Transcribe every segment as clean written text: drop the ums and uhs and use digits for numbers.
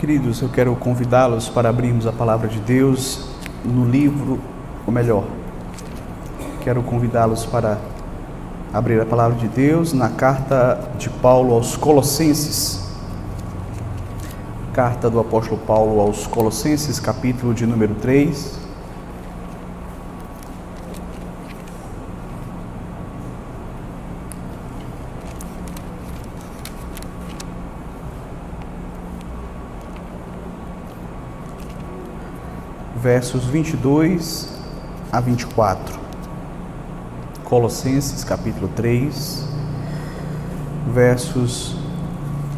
Queridos, eu quero convidá-los para abrirmos a palavra de Deus no livro, ou melhor, quero convidá-los para abrir a palavra de Deus na carta de Paulo aos Colossenses. Carta do apóstolo Paulo aos Colossenses, capítulo de número 3. Versos 22 a 24. Colossenses, capítulo 3, versos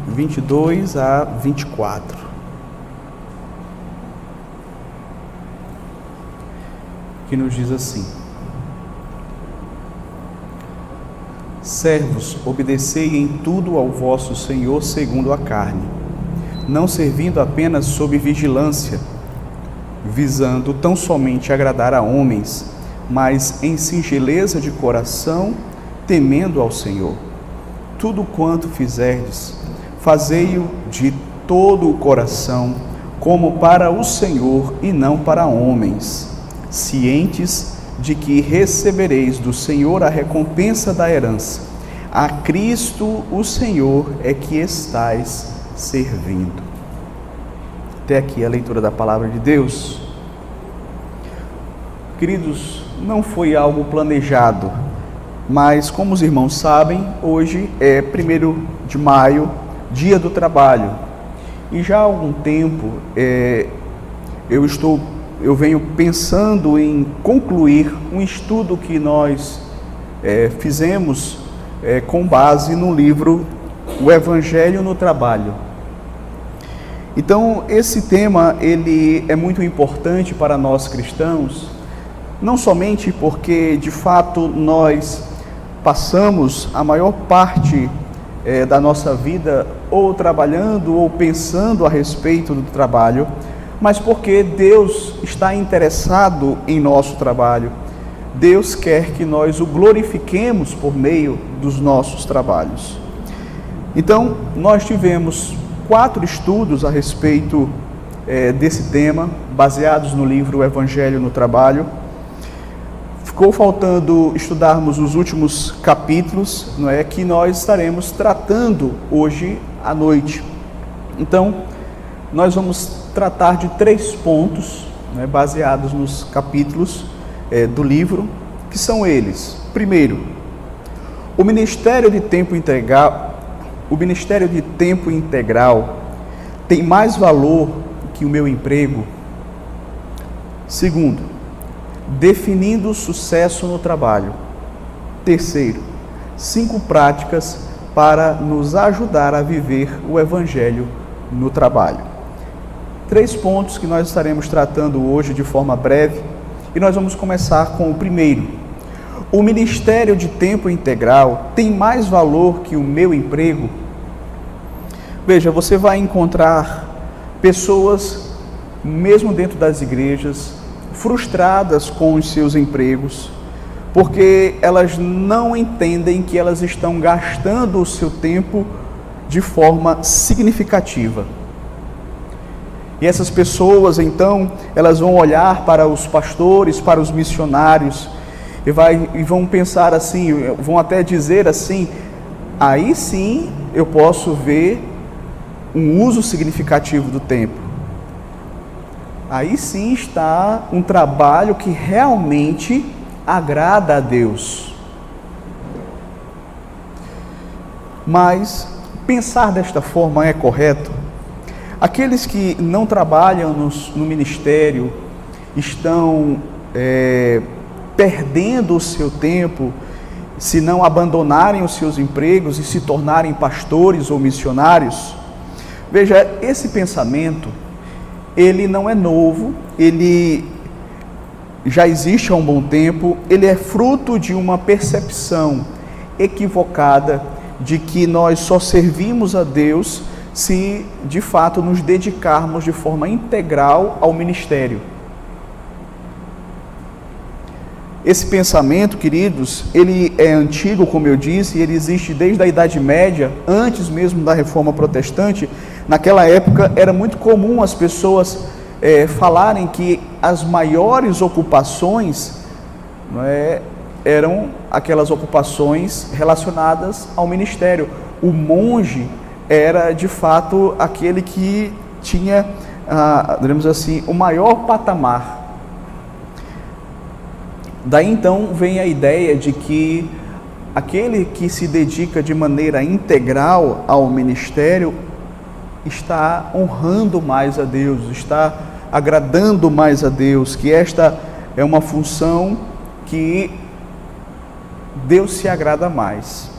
22 a 24. Que nos diz assim: Servos, obedecei em tudo ao vosso Senhor segundo a carne, não servindo apenas sob vigilância, visando tão somente agradar a homens, mas em singeleza de coração, temendo ao Senhor. Tudo quanto fizerdes, fazei-o de todo o coração, como para o Senhor e não para homens, cientes de que recebereis do Senhor a recompensa da herança. A Cristo, o Senhor, é que estais servindo. Até aqui a leitura da palavra de Deus. Queridos, não foi algo planejado, mas como os irmãos sabem, hoje é 1º de maio, dia do trabalho. E já há algum tempo eu venho pensando em concluir um estudo que nós fizemos com base no livro O Evangelho no Trabalho. Então, esse tema ele é muito importante para nós cristãos, não somente porque, de fato, nós passamos a maior parte da nossa vida ou trabalhando ou pensando a respeito do trabalho, mas porque Deus está interessado em nosso trabalho. Deus quer que nós o glorifiquemos por meio dos nossos trabalhos. Então, nós tivemos 4 estudos a respeito desse tema, baseados no livro O Evangelho no Trabalho. Ficou faltando estudarmos os últimos capítulos, que nós estaremos tratando hoje à noite. Então, nós vamos tratar de 3 pontos, baseados nos capítulos do livro, que são eles. Primeiro, o ministério de tempo integral tem mais valor que o meu emprego. Segundo, definindo o sucesso no trabalho. Terceiro, 5 práticas para nos ajudar a viver o Evangelho no trabalho. 3 pontos que nós estaremos tratando hoje de forma breve, e nós vamos começar com o primeiro. O ministério de tempo integral tem mais valor que o meu emprego? Veja, você vai encontrar pessoas, mesmo dentro das igrejas, frustradas com os seus empregos, porque elas não entendem que elas estão gastando o seu tempo de forma significativa. E essas pessoas, então, elas vão olhar para os pastores, para os missionários, e vão pensar assim, vão até dizer assim: aí sim eu posso ver um uso significativo do tempo. Aí sim está um trabalho que realmente agrada a Deus. Mas pensar desta forma é correto? Aqueles que não trabalham no ministério estão perdendo o seu tempo se não abandonarem os seus empregos e se tornarem pastores ou missionários? Veja, esse pensamento, ele não é novo, ele já existe há um bom tempo, ele é fruto de uma percepção equivocada de que nós só servimos a Deus se de fato nos dedicarmos de forma integral ao ministério. Esse pensamento, queridos, ele é antigo, como eu disse, ele existe desde a Idade Média, antes mesmo da Reforma Protestante, Naquela época era muito comum as pessoas falarem que as maiores ocupações, não é, eram aquelas ocupações relacionadas ao ministério. O monge era de fato aquele que tinha, digamos assim, o maior patamar. Daí então vem a ideia de que aquele que se dedica de maneira integral ao ministério está honrando mais a Deus, está agradando mais a Deus, que esta é uma função que Deus se agrada mais.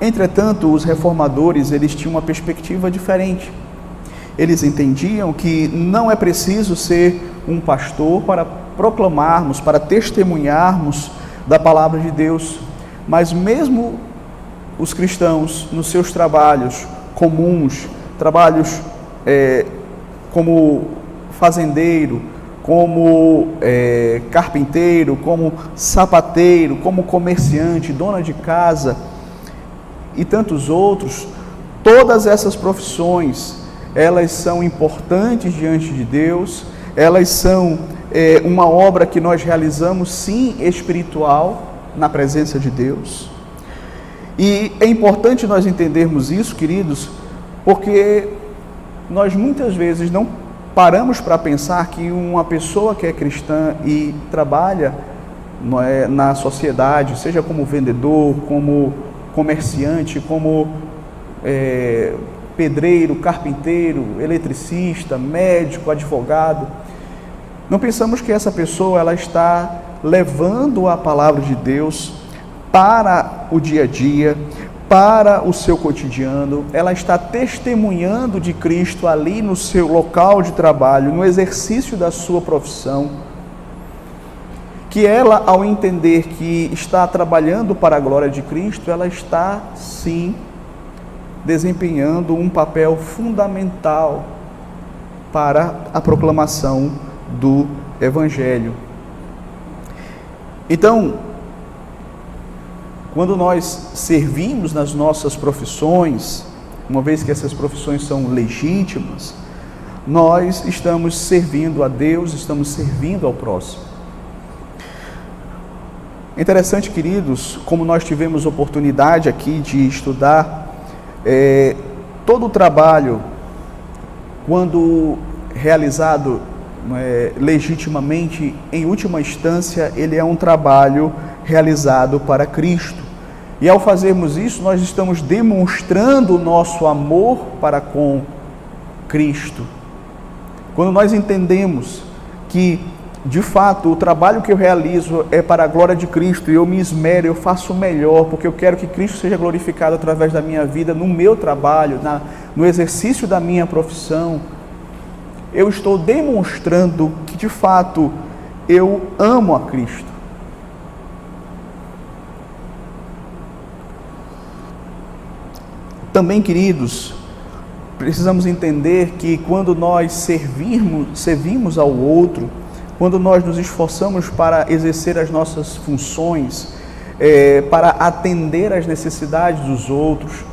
Entretanto, os reformadores, eles tinham uma perspectiva diferente. Eles entendiam que não é preciso ser um pastor para proclamarmos, para testemunharmos da palavra de Deus, mas mesmo os cristãos, nos seus trabalhos comuns, trabalhos como fazendeiro, como carpinteiro, como sapateiro, como comerciante, dona de casa e tantos outros, todas essas profissões, elas são importantes diante de Deus, elas são uma obra que nós realizamos, sim, espiritual, na presença de Deus. E é importante nós entendermos isso, queridos, porque nós muitas vezes não paramos para pensar que uma pessoa que é cristã e trabalha na sociedade, seja como vendedor, como comerciante, como pedreiro, carpinteiro, eletricista, médico, advogado, não pensamos que essa pessoa ela está levando a palavra de Deus para o dia a dia, para o seu cotidiano, ela está testemunhando de Cristo ali no seu local de trabalho, no exercício da sua profissão, que ela, ao entender que está trabalhando para a glória de Cristo, ela está, sim, desempenhando um papel fundamental para a proclamação do Evangelho. Então, quando nós servimos nas nossas profissões, uma vez que essas profissões são legítimas, nós estamos servindo a Deus, estamos servindo ao próximo. Interessante, queridos, como nós tivemos oportunidade aqui de estudar, todo o trabalho, quando realizado legitimamente, em última instância, ele é um trabalho realizado para Cristo. E ao fazermos isso, nós estamos demonstrando o nosso amor para com Cristo. Quando nós entendemos que, de fato, o trabalho que eu realizo é para a glória de Cristo, e eu me esmero, eu faço o melhor, porque eu quero que Cristo seja glorificado através da minha vida, no meu trabalho, no exercício da minha profissão, eu estou demonstrando que, de fato, eu amo a Cristo. Também, queridos, precisamos entender que quando nós servimos ao outro, quando nós nos esforçamos para exercer as nossas funções, para atender às necessidades dos outros,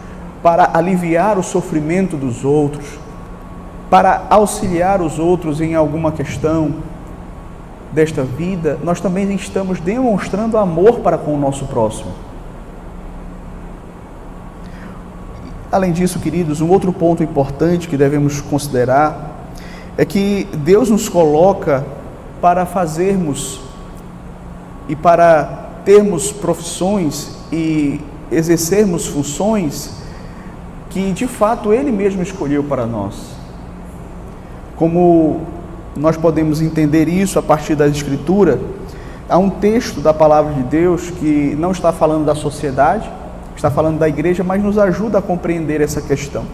para aliviar o sofrimento dos outros, para auxiliar os outros em alguma questão desta vida, nós também estamos demonstrando amor para com o nosso próximo. Além disso, queridos, um outro ponto importante que devemos considerar é que Deus nos coloca para fazermos e para termos profissões e exercermos funções que, de fato, Ele mesmo escolheu para nós. Como nós podemos entender isso a partir da Escritura? Há um texto da Palavra de Deus que não está falando da sociedade, está falando da igreja, mas nos ajuda a compreender essa questão.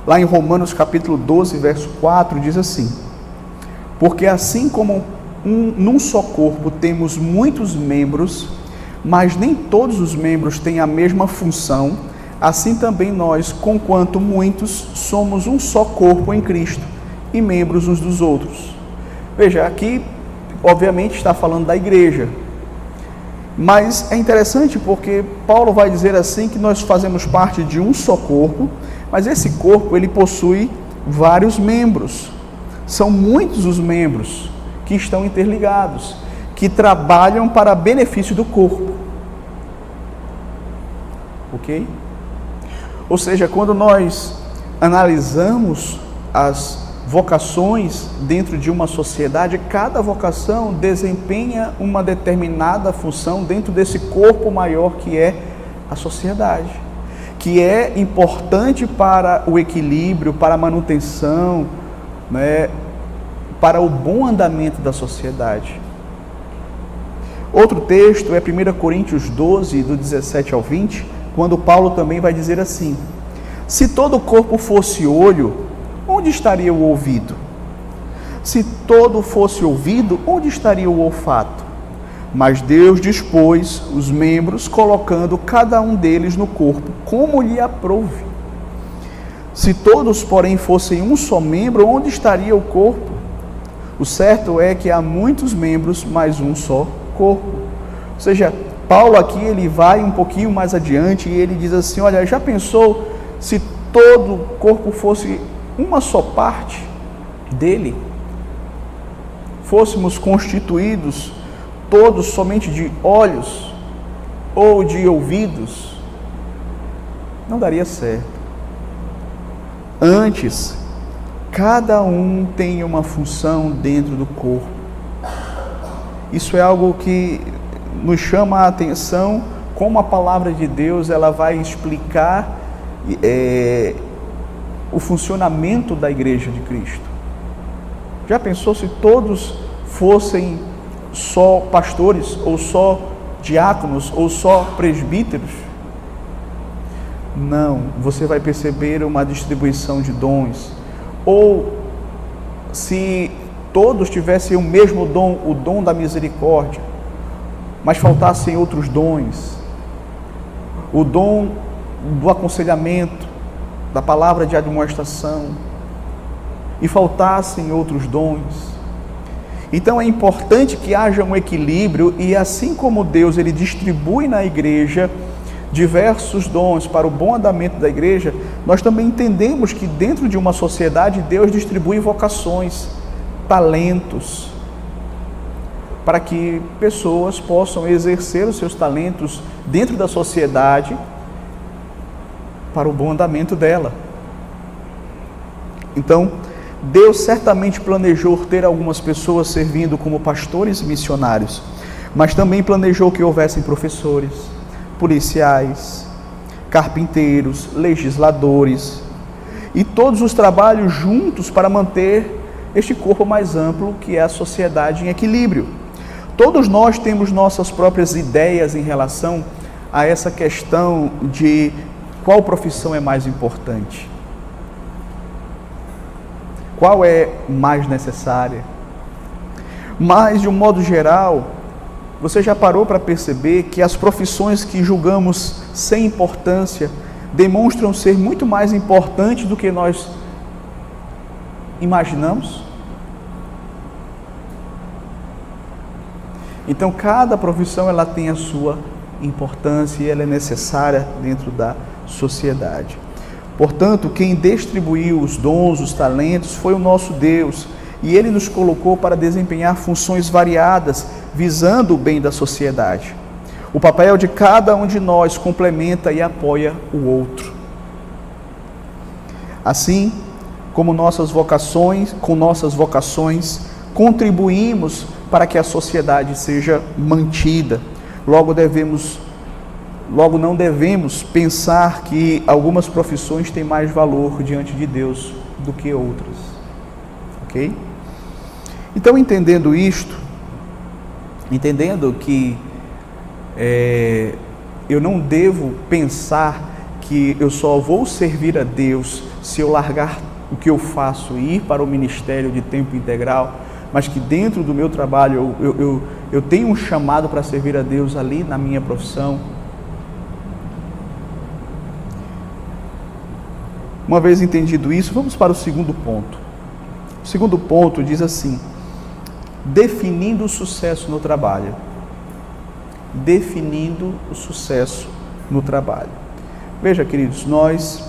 Lá em Romanos capítulo 12, verso 4, diz assim: porque assim como num só corpo temos muitos membros, mas nem todos os membros têm a mesma função, assim também nós, conquanto muitos, somos um só corpo em Cristo, e membros uns dos outros. Veja, aqui obviamente está falando da igreja, mas é interessante porque Paulo vai dizer assim que nós fazemos parte de um só corpo, Mas esse corpo, ele possui vários membros. São muitos os membros que estão interligados, que trabalham para benefício do corpo. Ok? Ou seja, quando nós analisamos as vocações dentro de uma sociedade, cada vocação desempenha uma determinada função dentro desse corpo maior que é a sociedade, que é importante para o equilíbrio, para a manutenção, né, para o bom andamento da sociedade. Outro texto é 1 Coríntios 12, do 17 ao 20, quando Paulo também vai dizer assim: se todo o corpo fosse olho, onde estaria o ouvido? Se todo fosse ouvido, onde estaria o olfato? Mas Deus dispôs os membros, colocando cada um deles no corpo, como lhe aprouve. Se todos, porém, fossem um só membro, onde estaria o corpo? O certo é que há muitos membros, mas um só corpo. Ou seja, Paulo aqui ele vai um pouquinho mais adiante e ele diz assim: olha, já pensou se todo o corpo fosse uma só parte dele? Fôssemos constituídos todos somente de olhos ou de ouvidos? Não daria certo. Antes, cada um tem uma função dentro do corpo. Isso é algo que nos chama a atenção, como a palavra de Deus ela vai explicar o funcionamento da Igreja de Cristo. Já pensou se todos fossem só pastores, ou só diáconos, ou só presbíteros? Não, você vai perceber uma distribuição de dons. Ou se todos tivessem o mesmo dom, o dom da misericórdia, mas faltassem outros dons, o dom do aconselhamento, da palavra de admoestação, e faltassem outros dons. Então é importante que haja um equilíbrio, e assim como Deus ele distribui na igreja diversos dons para o bom andamento da igreja, nós também entendemos que dentro de uma sociedade Deus distribui vocações, talentos, para que pessoas possam exercer os seus talentos dentro da sociedade para o bom andamento dela. Então, Deus certamente planejou ter algumas pessoas servindo como pastores e missionários, mas também planejou que houvessem professores, policiais, carpinteiros, legisladores, e todos os trabalhos juntos para manter este corpo mais amplo que é a sociedade em equilíbrio. Todos nós temos nossas próprias ideias em relação a essa questão de qual profissão é mais importante, qual é mais necessária. Mas, de um modo geral, você já parou para perceber que as profissões que julgamos sem importância demonstram ser muito mais importantes do que nós imaginamos? Então, cada profissão ela tem a sua importância e ela é necessária dentro da sociedade. Portanto, quem distribuiu os dons, os talentos, foi o nosso Deus, e Ele nos colocou para desempenhar funções variadas, visando o bem da sociedade. O papel de cada um de nós complementa e apoia o outro. Assim, com nossas vocações, contribuímos para que a sociedade seja mantida. Logo não devemos pensar que algumas profissões têm mais valor diante de Deus do que outras. Ok? Então, entendendo isto, entendendo que eu não devo pensar que eu só vou servir a Deus se eu largar o que eu faço e ir para o ministério de tempo integral, mas que dentro do meu trabalho eu tenho um chamado para servir a Deus ali na minha profissão. Uma vez entendido isso, vamos para o segundo ponto. O segundo ponto diz assim: definindo o sucesso no trabalho. Definindo o sucesso no trabalho. Veja, queridos, nós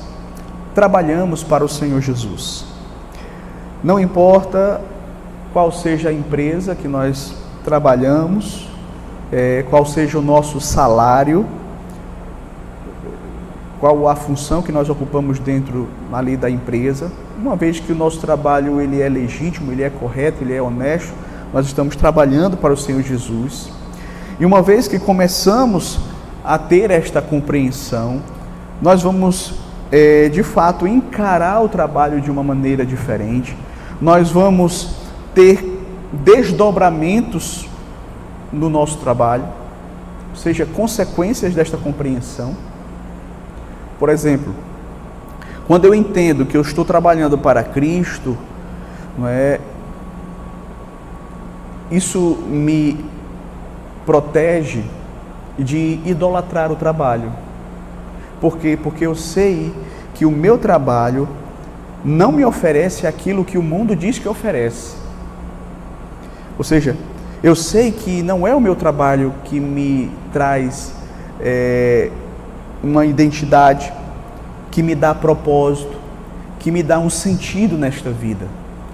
trabalhamos para o Senhor Jesus. Não importa qual seja a empresa que nós trabalhamos, qual seja o nosso salário, qual a função que nós ocupamos dentro ali da empresa, uma vez que o nosso trabalho ele é legítimo, ele é correto, ele é honesto, nós estamos trabalhando para o Senhor Jesus. E uma vez que começamos a ter esta compreensão, nós vamos de fato encarar o trabalho de uma maneira diferente, nós vamos ter desdobramentos no nosso trabalho, ou seja, consequências desta compreensão. Por exemplo, quando eu entendo que eu estou trabalhando para Cristo, isso me protege de idolatrar o trabalho. Por quê? Porque eu sei que o meu trabalho não me oferece aquilo que o mundo diz que oferece. Ou seja, eu sei que não é o meu trabalho que me traz uma identidade, que me dá propósito, que me dá um sentido nesta vida.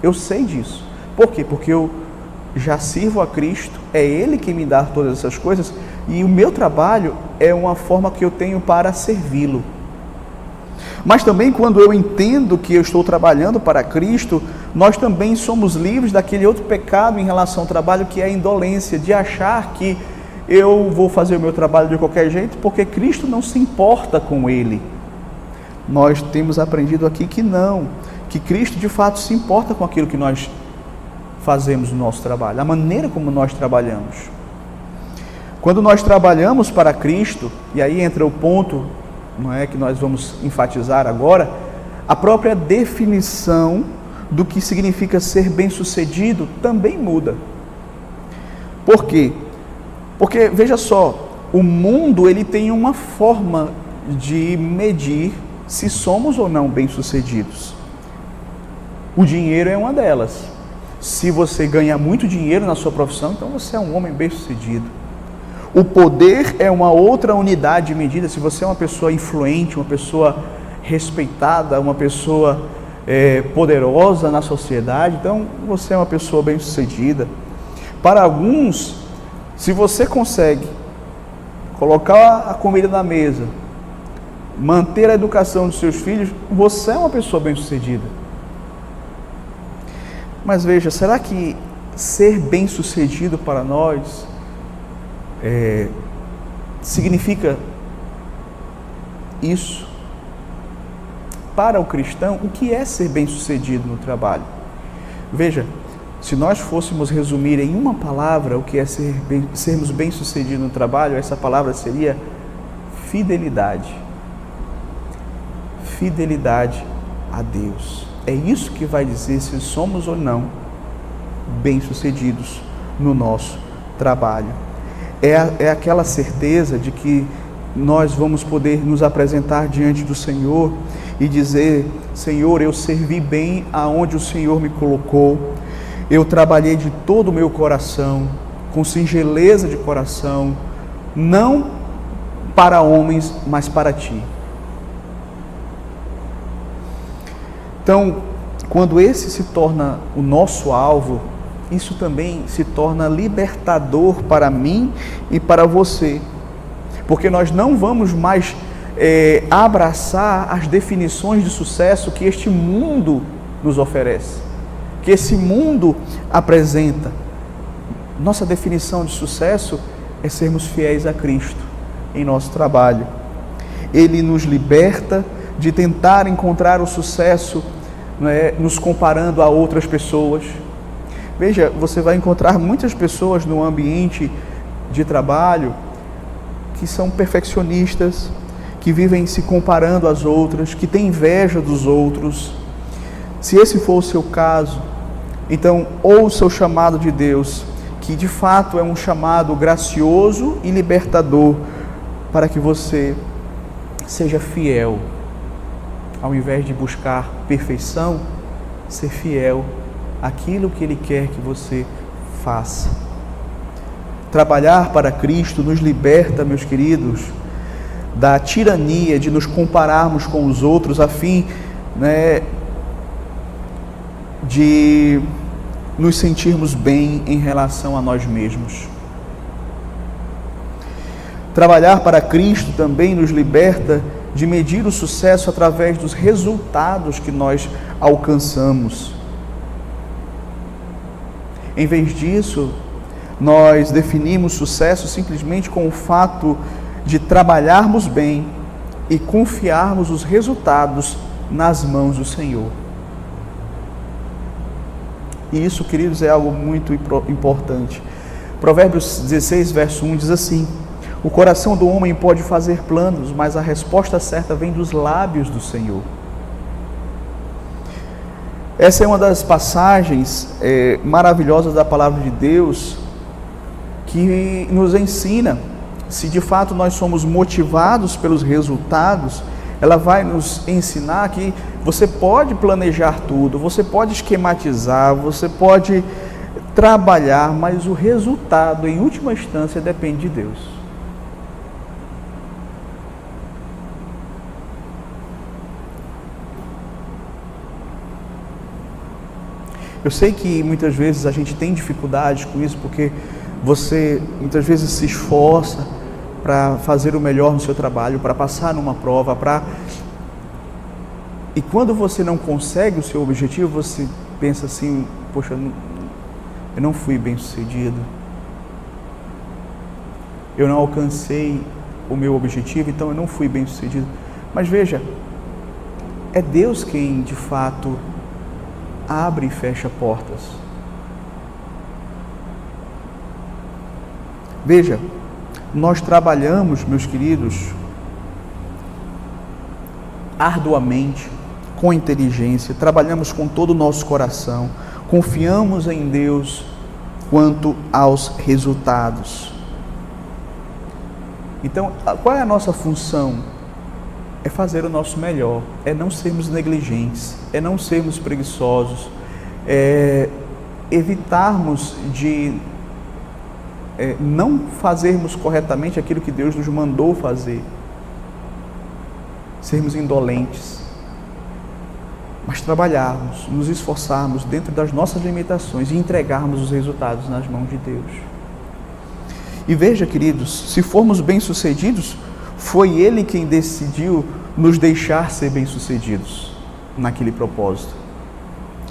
Eu sei disso. Por quê? Porque eu já sirvo a Cristo, é Ele que me dá todas essas coisas, e o meu trabalho é uma forma que eu tenho para servi-lo. Mas também quando eu entendo que eu estou trabalhando para Cristo, nós também somos livres daquele outro pecado em relação ao trabalho, que é a indolência, de achar que eu vou fazer o meu trabalho de qualquer jeito, porque Cristo não se importa com ele. Nós temos aprendido aqui que não, que Cristo de fato se importa com aquilo que nós fazemos no nosso trabalho, a maneira como nós trabalhamos. Quando nós trabalhamos para Cristo, e aí entra o ponto, que nós vamos enfatizar agora, a própria definição do que significa ser bem-sucedido também muda. Por quê? Porque, veja só, o mundo ele tem uma forma de medir se somos ou não bem-sucedidos. O dinheiro é uma delas. Se você ganha muito dinheiro na sua profissão, então você é um homem bem-sucedido. O poder é uma outra unidade de medida. Se você é uma pessoa influente, uma pessoa respeitada, uma pessoa poderosa na sociedade, então você é uma pessoa bem-sucedida. Para alguns, se você consegue colocar a comida na mesa, manter a educação dos seus filhos, você é uma pessoa bem-sucedida. Mas veja, será que ser bem-sucedido para nós significa isso? Para o cristão, o que é ser bem-sucedido no trabalho? Veja, se nós fôssemos resumir em uma palavra o que é sermos bem-sucedidos no trabalho, essa palavra seria fidelidade. Fidelidade a Deus. É isso que vai dizer se somos ou não bem-sucedidos no nosso trabalho. É aquela certeza de que nós vamos poder nos apresentar diante do Senhor e dizer: Senhor, eu servi bem aonde o Senhor me colocou, eu trabalhei de todo o meu coração, com singeleza de coração, não para homens, mas para Ti. Então, quando esse se torna o nosso alvo, isso também se torna libertador para mim e para você, porque nós não vamos mais abraçar as definições de sucesso que este mundo nos oferece, que esse mundo apresenta. Nossa definição de sucesso é sermos fiéis a Cristo em nosso trabalho. Ele nos liberta de tentar encontrar o sucesso nos comparando a outras pessoas. Veja, você vai encontrar muitas pessoas no ambiente de trabalho que são perfeccionistas, que vivem se comparando às outras, que têm inveja dos outros. Se esse for o seu caso, então ouça o chamado de Deus, que de fato é um chamado gracioso e libertador, para que você seja fiel. Ao invés de buscar perfeição, ser fiel àquilo que Ele quer que você faça. Trabalhar para Cristo nos liberta, meus queridos, da tirania de nos compararmos com os outros, a fim né, de nos sentirmos bem em relação a nós mesmos. Trabalhar para Cristo também nos liberta de medir o sucesso através dos resultados que nós alcançamos. Em vez disso, nós definimos sucesso simplesmente com o fato de trabalharmos bem e confiarmos os resultados nas mãos do Senhor. E isso, queridos, é algo muito importante. Provérbios 16, verso 1 diz assim: o coração do homem pode fazer planos, mas a resposta certa vem dos lábios do Senhor. Essa é uma das passagens maravilhosas da palavra de Deus, que nos ensina, se de fato nós somos motivados pelos resultados, ela vai nos ensinar que você pode planejar tudo, você pode esquematizar, você pode trabalhar, mas o resultado, em última instância, depende de Deus. Eu sei que muitas vezes a gente tem dificuldades com isso, porque você muitas vezes se esforça para fazer o melhor no seu trabalho, para passar numa prova, e quando você não consegue o seu objetivo, você pensa assim: poxa, eu não fui bem sucedido, eu não alcancei o meu objetivo, então eu não fui bem sucedido. Mas veja, é Deus quem de fato abre e fecha portas. Veja, nós trabalhamos, meus queridos, arduamente, com inteligência, trabalhamos com todo o nosso coração, confiamos em Deus quanto aos resultados. Então, qual é a nossa função? É fazer o nosso melhor, é não sermos negligentes, é não sermos preguiçosos, é evitarmos de não fazermos corretamente aquilo que Deus nos mandou fazer, sermos indolentes, mas trabalharmos, nos esforçarmos dentro das nossas limitações e entregarmos os resultados nas mãos de Deus. E veja, queridos, se formos bem-sucedidos, foi Ele quem decidiu nos deixar ser bem-sucedidos naquele propósito.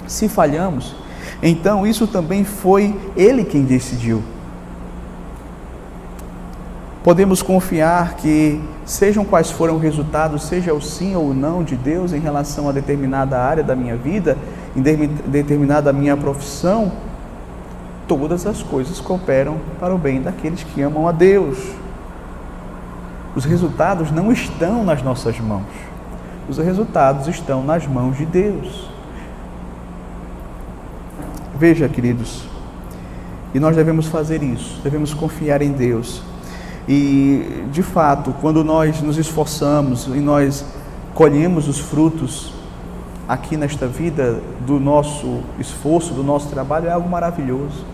Se falhamos, então isso também foi Ele quem decidiu. Podemos confiar que, sejam quais forem os resultados, seja o sim ou o não de Deus em relação a determinada área da minha vida, em determinada minha profissão, todas as coisas cooperam para o bem daqueles que amam a Deus. Os resultados não estão nas nossas mãos. Os resultados estão nas mãos de Deus. Veja, queridos, e nós devemos fazer isso, devemos confiar em Deus. E, de fato, quando nós nos esforçamos e nós colhemos os frutos aqui nesta vida do nosso esforço, do nosso trabalho, é algo maravilhoso.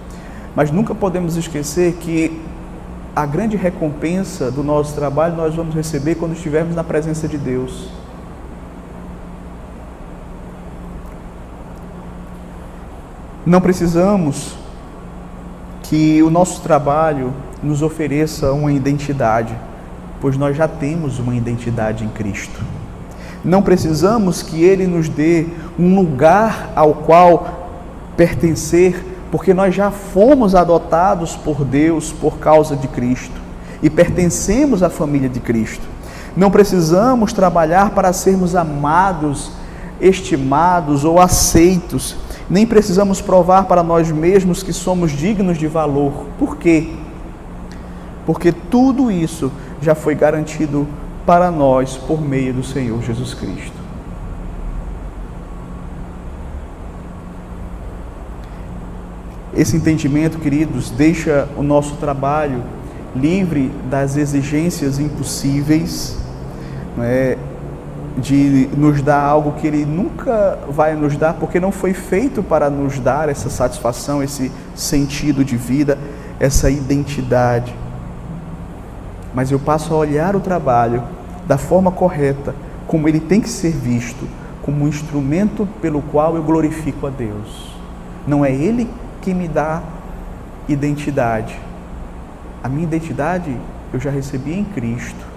Mas nunca podemos esquecer que a grande recompensa do nosso trabalho nós vamos receber quando estivermos na presença de Deus. Não precisamos que o nosso trabalho nos ofereça uma identidade, pois nós já temos uma identidade em Cristo. Não precisamos que Ele nos dê um lugar ao qual pertencer, porque nós já fomos adotados por Deus por causa de Cristo e pertencemos à família de Cristo. Não precisamos trabalhar para sermos amados, estimados ou aceitos, nem precisamos provar para nós mesmos que somos dignos de valor. Por quê? Porque tudo isso já foi garantido para nós por meio do Senhor Jesus Cristo. Esse entendimento, queridos, deixa o nosso trabalho livre das exigências impossíveis, de nos dar algo que Ele nunca vai nos dar, porque não foi feito para nos dar essa satisfação, esse sentido de vida, essa identidade. Mas eu passo a olhar o trabalho da forma correta, como ele tem que ser visto, como um instrumento pelo qual eu glorifico a Deus. Não é Ele que me dá identidade. A minha identidade eu já recebi em Cristo.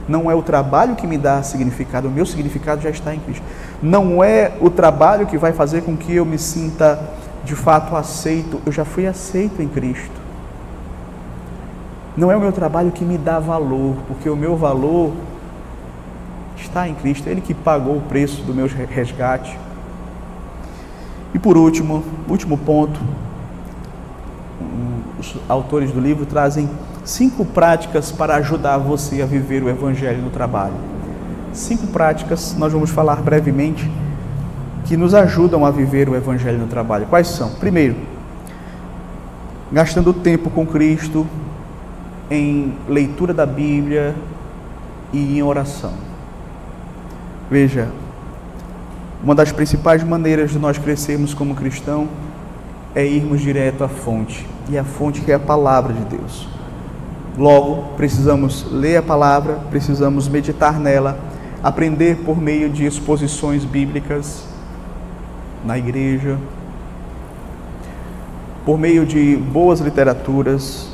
Não é o trabalho que me dá significado, o meu significado já está em Cristo. Não é o trabalho que vai fazer com que eu me sinta de fato aceito, eu já fui aceito em Cristo. Não é o meu trabalho que me dá valor, porque o meu valor está em Cristo, Ele que pagou o preço do meu resgate. E por último ponto, os autores do livro trazem 5 práticas para ajudar você a viver o Evangelho no trabalho. 5 práticas, nós vamos falar brevemente, que nos ajudam a viver o Evangelho no trabalho. Quais são? Primeiro, gastando tempo com Cristo, em leitura da Bíblia e em oração. Veja, uma das principais maneiras de nós crescermos como cristão é irmos direto à fonte, e a fonte que é a palavra de Deus. Logo, precisamos ler a palavra, precisamos meditar nela, aprender por meio de exposições bíblicas na igreja, por meio de boas literaturas.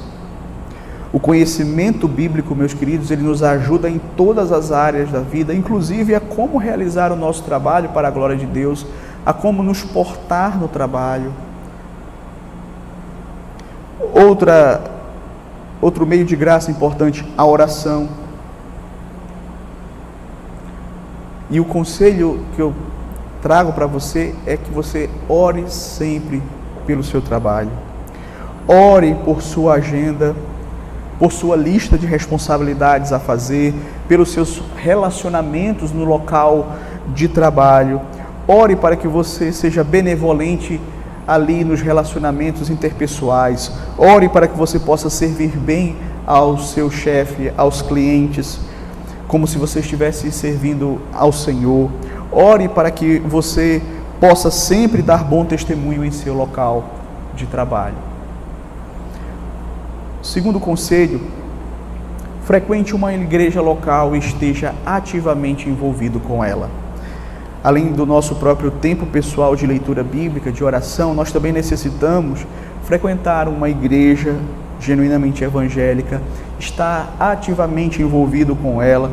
O conhecimento bíblico, meus queridos, ele nos ajuda em todas as áreas da vida, inclusive a como realizar o nosso trabalho para a glória de Deus, a como nos portar no trabalho. Outro meio de graça importante, a oração. E o conselho que eu trago para você é que você ore sempre pelo seu trabalho. Ore por sua agenda, por sua lista de responsabilidades a fazer, pelos seus relacionamentos no local de trabalho. Ore para que você seja benevolente ali nos relacionamentos interpessoais. Ore para que você possa servir bem ao seu chefe, aos clientes, como se você estivesse servindo ao Senhor. Ore para que você possa sempre dar bom testemunho em seu local de trabalho. Segundo conselho, frequente uma igreja local e esteja ativamente envolvido com ela. Além do nosso próprio tempo pessoal de leitura bíblica, de oração, nós também necessitamos frequentar uma igreja genuinamente evangélica, estar ativamente envolvido com ela.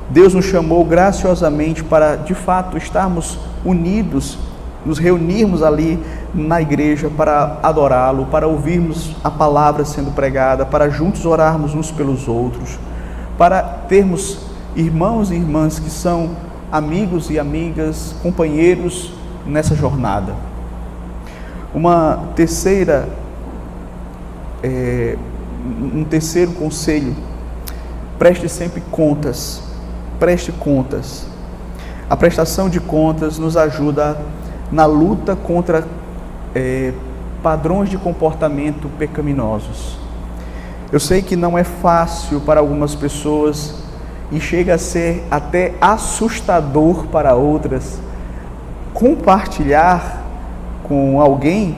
Deus nos chamou graciosamente para, de fato, estarmos unidos, nos reunirmos ali na igreja para adorá-lo, para ouvirmos a palavra sendo pregada, para juntos orarmos uns pelos outros, para termos irmãos e irmãs que são amigos e amigas, companheiros nessa jornada. Um terceiro conselho: preste sempre contas. Preste contas. A prestação de contas nos ajuda na luta contra padrões de comportamento pecaminosos. Eu sei que não é fácil para algumas pessoas e chega a ser até assustador para outras compartilhar com alguém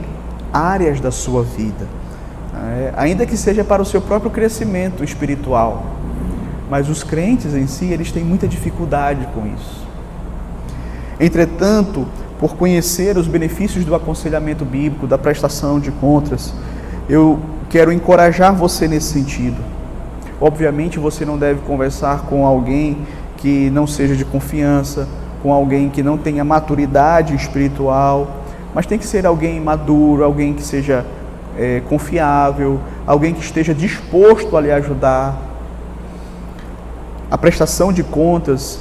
áreas da sua vida, ainda que seja para o seu próprio crescimento espiritual. Mas os crentes em si, eles têm muita dificuldade com isso. Entretanto, por conhecer os benefícios do aconselhamento bíblico, da prestação de contas, eu quero encorajar você nesse sentido. Obviamente, você não deve conversar com alguém que não seja de confiança, com alguém que não tenha maturidade espiritual, mas tem que ser alguém maduro, alguém que seja confiável, alguém que esteja disposto a lhe ajudar. A prestação de contas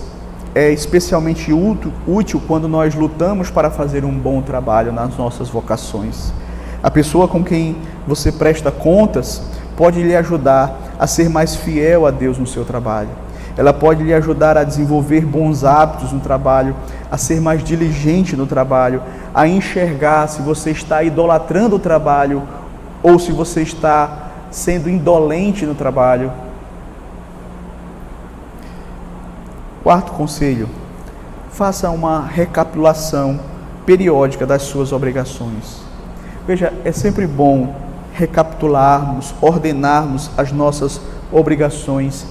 é especialmente útil quando nós lutamos para fazer um bom trabalho nas nossas vocações. A pessoa com quem você presta contas pode lhe ajudar a ser mais fiel a Deus no seu trabalho. Ela pode lhe ajudar a desenvolver bons hábitos no trabalho, a ser mais diligente no trabalho, a enxergar se você está idolatrando o trabalho ou se você está sendo indolente no trabalho. Quarto conselho: faça uma recapitulação periódica das suas obrigações. Veja, é sempre bom recapitularmos, ordenarmos as nossas obrigações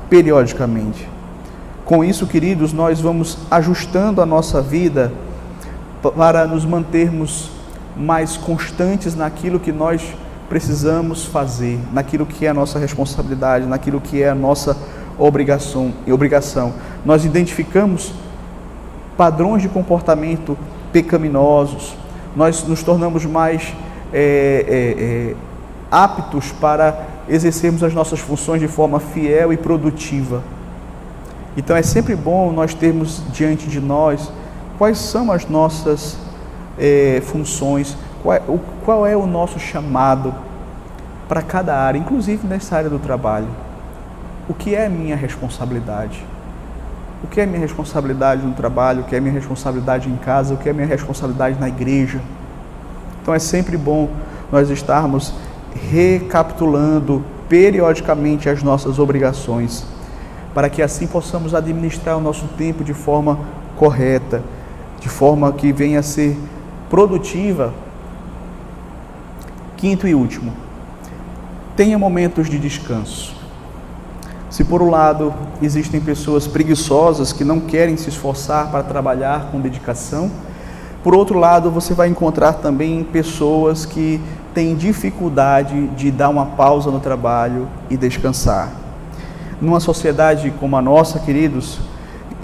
periodicamente. Com isso, queridos, nós vamos ajustando a nossa vida para nos mantermos mais constantes naquilo que nós precisamos fazer, naquilo que é a nossa responsabilidade, naquilo que é a nossa obrigação. Nós identificamos padrões de comportamento pecaminosos, nós nos tornamos mais aptos para exercermos as nossas funções de forma fiel e produtiva. Então é sempre bom nós termos diante de nós quais são as nossas funções, qual é o nosso chamado para cada área, inclusive nessa área do trabalho. O que é a minha responsabilidade? O que é a minha responsabilidade no trabalho? O que é a minha responsabilidade em casa? O que é a minha responsabilidade na igreja? Então é sempre bom nós estarmos recapitulando periodicamente as nossas obrigações, para que assim possamos administrar o nosso tempo de forma correta, de forma que venha a ser produtiva. Quinto e último, tenha momentos de descanso. Se por um lado existem pessoas preguiçosas que não querem se esforçar para trabalhar com dedicação, por outro lado você vai encontrar também pessoas que têm dificuldade de dar uma pausa no trabalho e descansar. Numa sociedade como a nossa, queridos,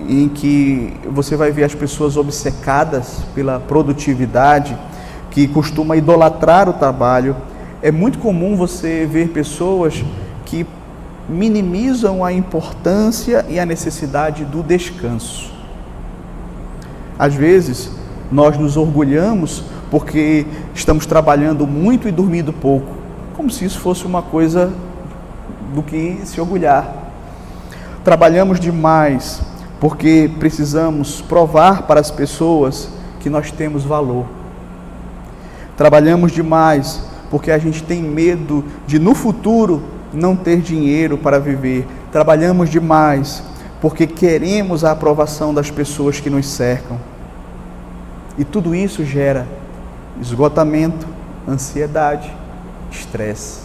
em que você vai ver as pessoas obcecadas pela produtividade, que costuma idolatrar o trabalho, é muito comum você ver pessoas que minimizam a importância e a necessidade do descanso. Às vezes, nós nos orgulhamos porque estamos trabalhando muito e dormindo pouco, como se isso fosse uma coisa do que se orgulhar. Trabalhamos demais porque precisamos provar para as pessoas que nós temos valor. Trabalhamos demais porque a gente tem medo de no futuro não ter dinheiro para viver. Trabalhamos demais porque queremos a aprovação das pessoas que nos cercam. E tudo isso gera esgotamento, ansiedade, estresse.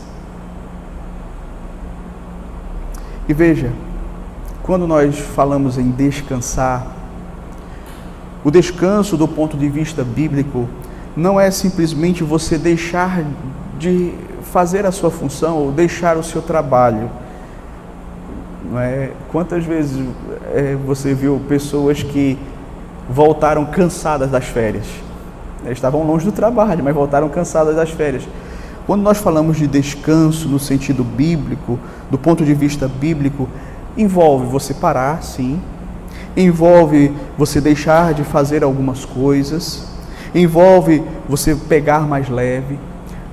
E veja, quando nós falamos em descansar, o descanso do ponto de vista bíblico não é simplesmente você deixar de fazer a sua função ou deixar o seu trabalho. Não é? Quantas vezes você viu pessoas que voltaram cansadas das férias? Estavam longe do trabalho, mas voltaram cansadas das férias. Quando nós falamos de descanso no sentido bíblico, do ponto de vista bíblico, envolve você parar, sim, envolve você deixar de fazer algumas coisas, envolve você pegar mais leve,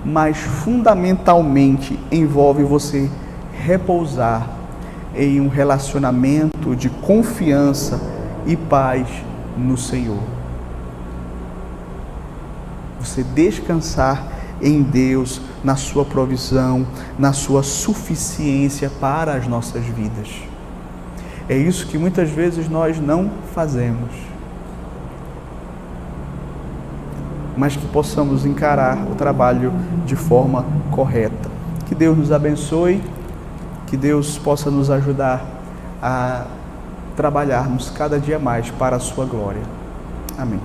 mas fundamentalmente envolve você repousar em um relacionamento de confiança e paz no Senhor. Você descansar em Deus, na sua provisão, na sua suficiência para as nossas vidas. É isso que muitas vezes nós não fazemos. Mas que possamos encarar o trabalho de forma correta. Que Deus nos abençoe, que Deus possa nos ajudar a trabalharmos cada dia mais para a sua glória. Amém.